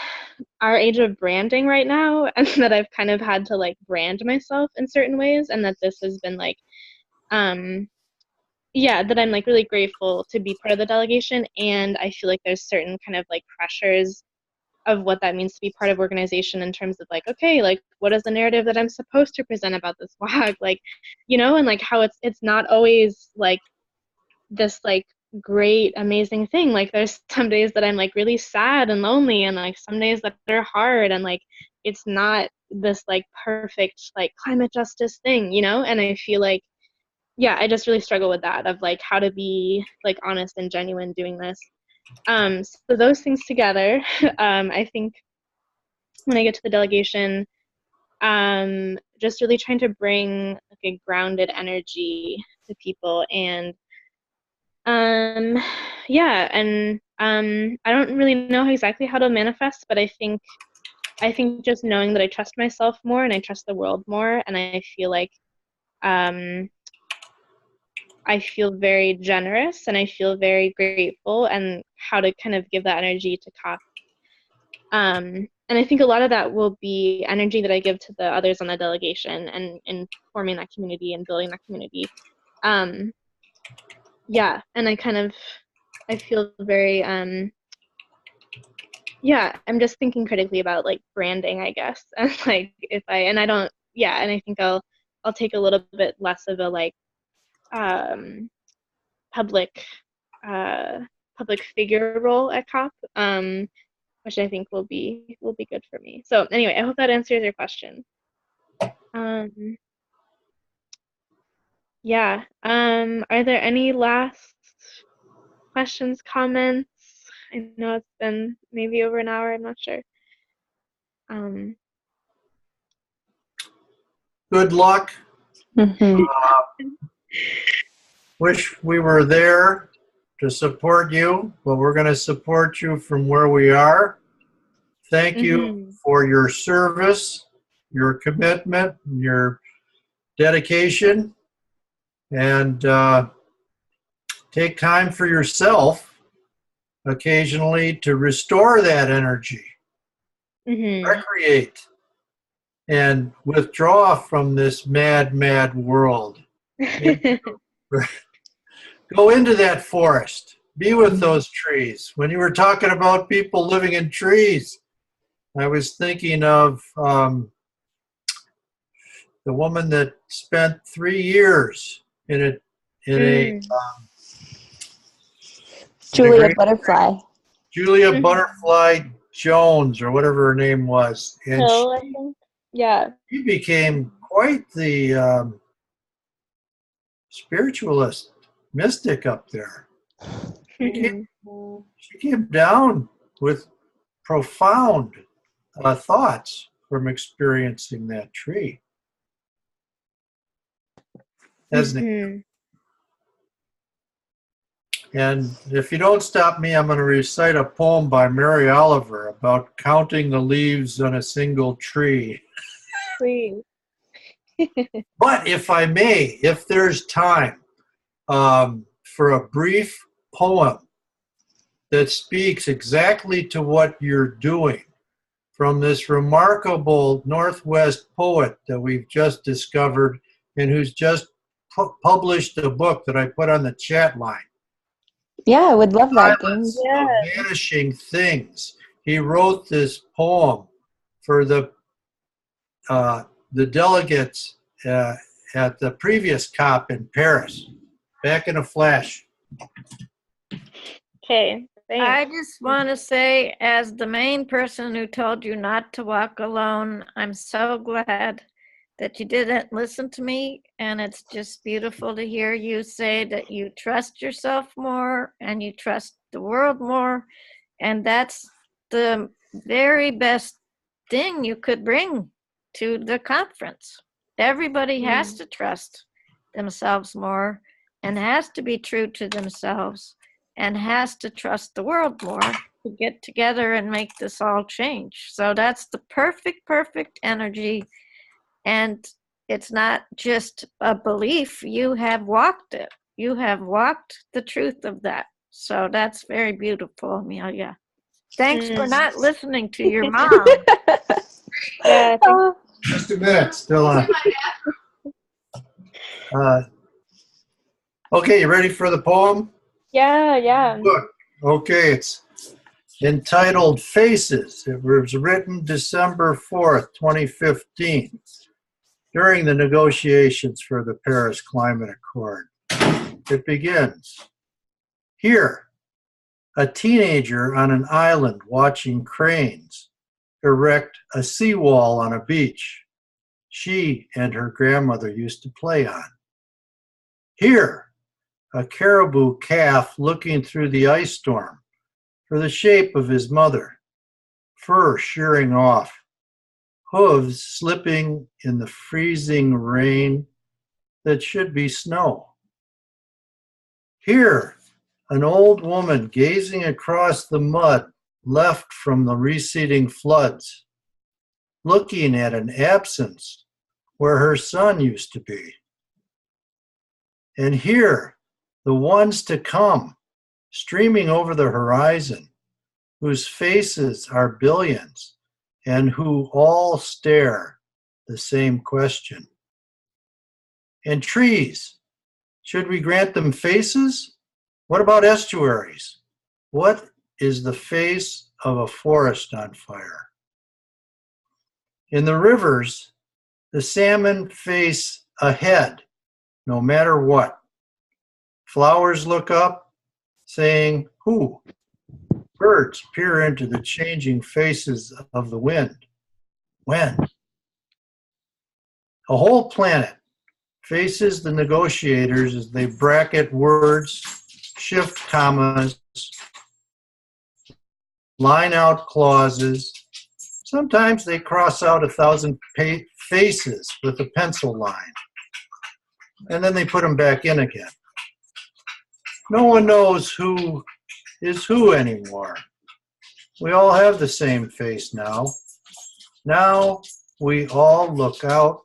our age of branding right now, and that I've kind of had to like brand myself in certain ways, and that this has been like, yeah, that I'm like really grateful to be part of the delegation. And I feel like there's certain kind of like pressures of what that means to be part of organization, in terms of like, okay, like what is the narrative that I'm supposed to present about this walk, like, and like how it's not always like this like great amazing thing. Like there's some days that I'm like really sad and lonely, and like some days that are hard, and like it's not this like perfect like climate justice thing, and I feel like yeah, I just really struggle with that of like how to be like honest and genuine doing this. So those things together, I think when I get to the delegation, just really trying to bring like a grounded energy to people, and yeah, and I don't really know exactly how to manifest, but I think just knowing that I trust myself more and I trust the world more, and I feel like um, I feel very generous and I feel very grateful, and how to kind of give that energy to COP. And I think a lot of that will be energy that I give to the others on the delegation and in forming that community and building that community. Yeah, and I feel very yeah, I'm just thinking critically about like branding, I guess. And like I don't, yeah, and I think I'll take a little bit less of a like um public uh public figure role at COP, which I think will be good for me. So anyway, I hope that answers your question. Um yeah. Are there any last questions, comments? I know it's been maybe over an hour, I'm not sure. Um Good luck. Mhm. Wish we were there to support you, but we're going to support you from where we are. Thank you for your service, your commitment, your dedication, and take time for yourself occasionally to restore that energy, recreate, and withdraw from this mad, mad world. Go into that forest. Be with those trees. When you were talking about people living in trees, I was thinking of the woman that spent 3 years in a Julia Butterfly. Julia Butterfly Jones, or whatever her name was, and I think. Yeah. she became quite the spiritualist mystic up there. She came down with profound thoughts from experiencing that tree. Hasn't it? And if you don't stop me, I'm going to recite a poem by Mary Oliver about counting the leaves on a single tree. Please. But if I may, if there's time, for a brief poem that speaks exactly to what you're doing, from this remarkable Northwest poet that we've just discovered and who's just published a book that I put on the chat line. Yeah, I would love that. Silence of Vanishing Things. He wrote this poem for the delegates at the previous COP in Paris. Back in a flash. Okay. Thanks. I just want to say, as the main person who told you not to walk alone, I'm so glad that you didn't listen to me. And it's just beautiful to hear you say that you trust yourself more and you trust the world more. And that's the very best thing you could bring to the conference. Everybody has to trust themselves more and has to be true to themselves and has to trust the world more to get together and make this all change. So that's the perfect energy. And it's not just a belief. You have walked it. You have walked the truth of that. So that's very beautiful, Amelia. Thanks for not listening to your mom. Yeah. Just a minute, still on. Okay, you ready for the poem? Yeah. Look, okay, it's entitled Faces. It was written December 4th, 2015, during the negotiations for the Paris Climate Accord. It begins, here, a teenager on an island watching cranes erect a seawall on a beach she and her grandmother used to play on. Here, a caribou calf looking through the ice storm for the shape of his mother, fur shearing off, hooves slipping in the freezing rain that should be snow. Here, an old woman gazing across the mud left from the receding floods, looking at an absence where her son used to be. And here, the ones to come, streaming over the horizon, whose faces are billions and who all stare the same question. And trees, should we grant them faces? What about estuaries? What is the face of a forest on fire? In the rivers, the salmon face ahead, no matter what. Flowers look up, saying, who? Birds peer into the changing faces of the wind. When? A whole planet faces the negotiators as they bracket words, shift commas, line out clauses. Sometimes they cross out 1,000 faces with a pencil line, and then they put them back in again. No one knows who is who anymore. We all have the same face now. Now we all look out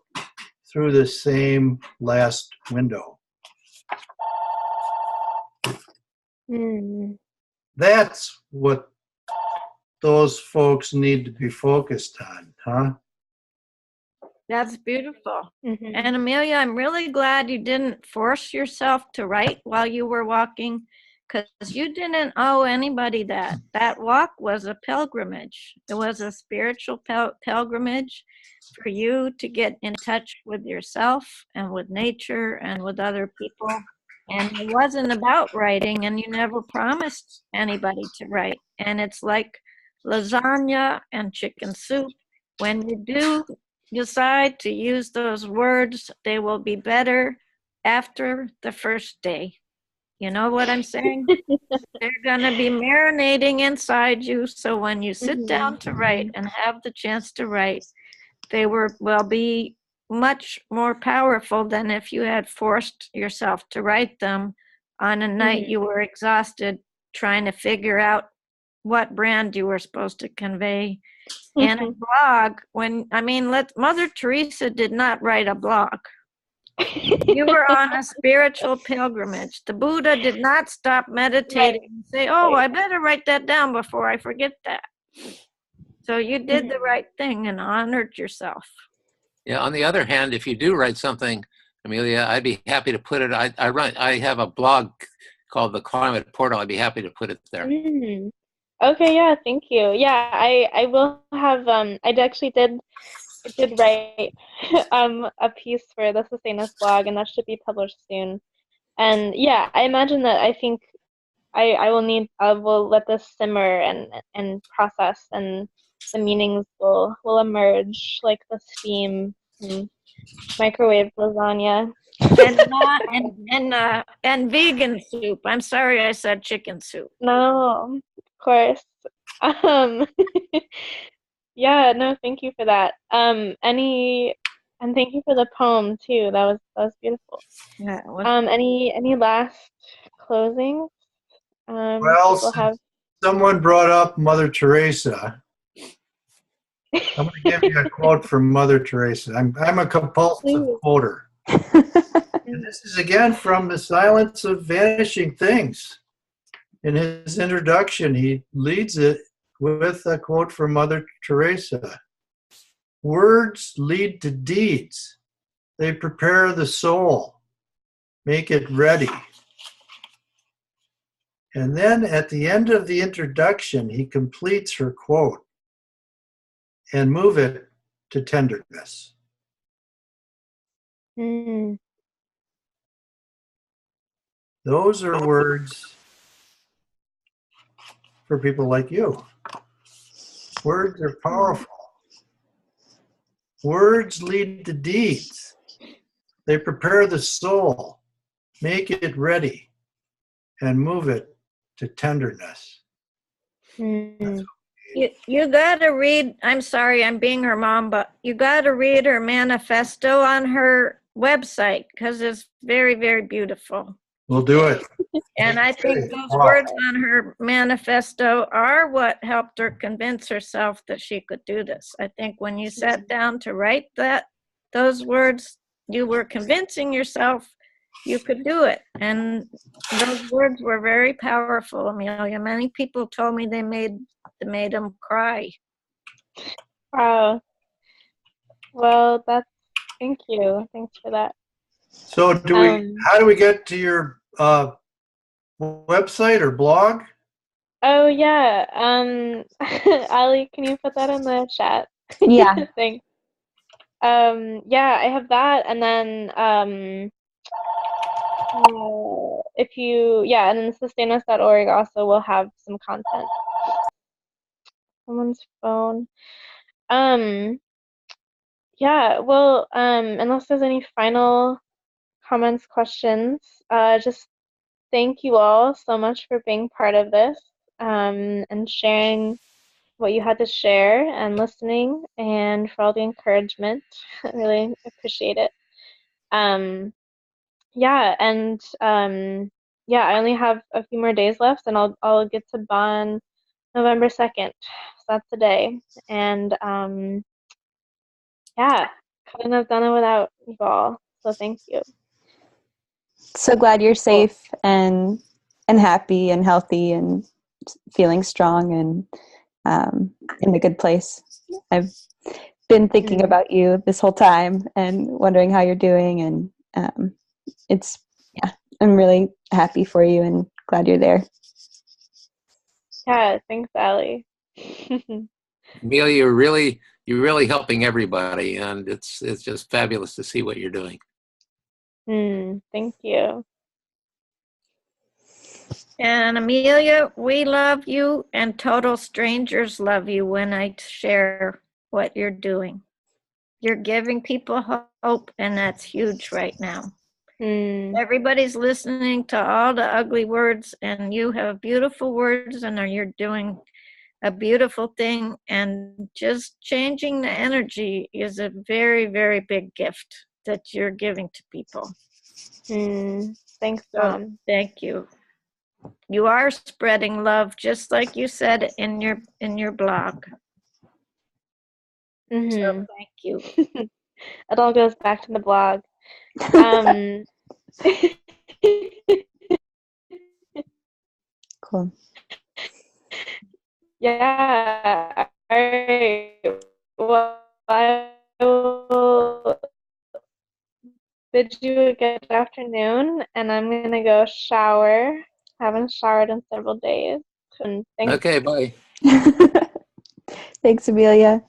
through the same last window. That's what those folks need to be focused on, huh? That's beautiful. And Amelia, I'm really glad you didn't force yourself to write while you were walking, because you didn't owe anybody that. That walk was a pilgrimage. It was a spiritual pilgrimage for you to get in touch with yourself and with nature and with other people. And it wasn't about writing, and you never promised anybody to write. And it's like lasagna and chicken soup. When you do decide to use those words, they will be better after the first day. You know what I'm saying? They're going to be marinating inside you. So when you sit down to write and have the chance to write, they will be much more powerful than if you had forced yourself to write them on a night you were exhausted trying to figure out what brand you were supposed to convey. And a blog, Mother Teresa did not write a blog. You were on a spiritual pilgrimage. The Buddha did not stop meditating and say, oh, I better write that down before I forget that. So you did the right thing and honored yourself. Yeah, on the other hand, if you do write something, Amelia, I'd be happy to put it. I have a blog called The Climate Portal. I'd be happy to put it there. Okay, yeah, thank you. Yeah, I will have, I did write a piece for the Sustainus blog, and that should be published soon. And yeah, I imagine that I will let this simmer and process, and the meanings will emerge like the steam from microwave lasagna. And vegan soup. I'm sorry I said chicken soup. No, of course. Yeah, no, thank you for that. And thank you for the poem too. That was beautiful. Yeah. Any last closing? Well, someone brought up Mother Teresa. I'm going to give you a quote from Mother Teresa. I'm a compulsive quoter. And this is again from The Silence of Vanishing Things. In his introduction, he leads it with a quote from Mother Teresa. Words lead to deeds. They prepare the soul, make it ready. And then at the end of the introduction, he completes her quote, and move it to tenderness. Those are words for people like you. Words are powerful. Words lead to deeds. They prepare the soul, make it ready and move it to tenderness. Mm. You gotta read, I'm sorry, I'm being her mom, but you gotta read her manifesto on her website because it's very, very beautiful. We'll do it. And I think those Wow. words on her manifesto are what helped her convince herself that she could do this. I think when you sat down to write those words, you were convincing yourself you could do it. And those words were very powerful, Amelia. Many people told me they made them cry. Wow. Well, thank you. Thanks for that. So how do we get to your website or blog? Oh yeah. Ali, can you put that in the chat? Yeah. Thanks. Yeah, I have that, and then and then sustainus.org also will have some content. Someone's phone. Yeah, well, unless there's any final comments, questions, just thank you all so much for being part of this, and sharing what you had to share and listening, and for all the encouragement. I really appreciate it. Yeah, and yeah, I only have a few more days left, and I'll get to Bonn November 2nd. So that's the day. And yeah, couldn't have done it without you all. So thank you. So glad you're Cool. safe and happy and healthy and feeling strong and in a good place. I've been thinking about you this whole time and wondering how you're doing, and I'm really happy for you and glad you're there. Yeah, thanks, Ali. Amelia, you're really helping everybody, and it's just fabulous to see what you're doing. Thank you. And Amelia, we love you, and total strangers love you when I share what you're doing. You're giving people hope, and that's huge right now. Everybody's listening to all the ugly words, and you have beautiful words, and you're doing a beautiful thing, and just changing the energy is a very, very big gift that you're giving to people. Thanks, So, Mom. thank you. You are spreading love, just like you said in your blog. So thank you. It all goes back to the blog. Cool. Yeah. All right. Well, I will bid you a good afternoon, and I'm gonna go shower. Haven't showered in several days. And thanks. Okay, bye. Thanks, Amelia.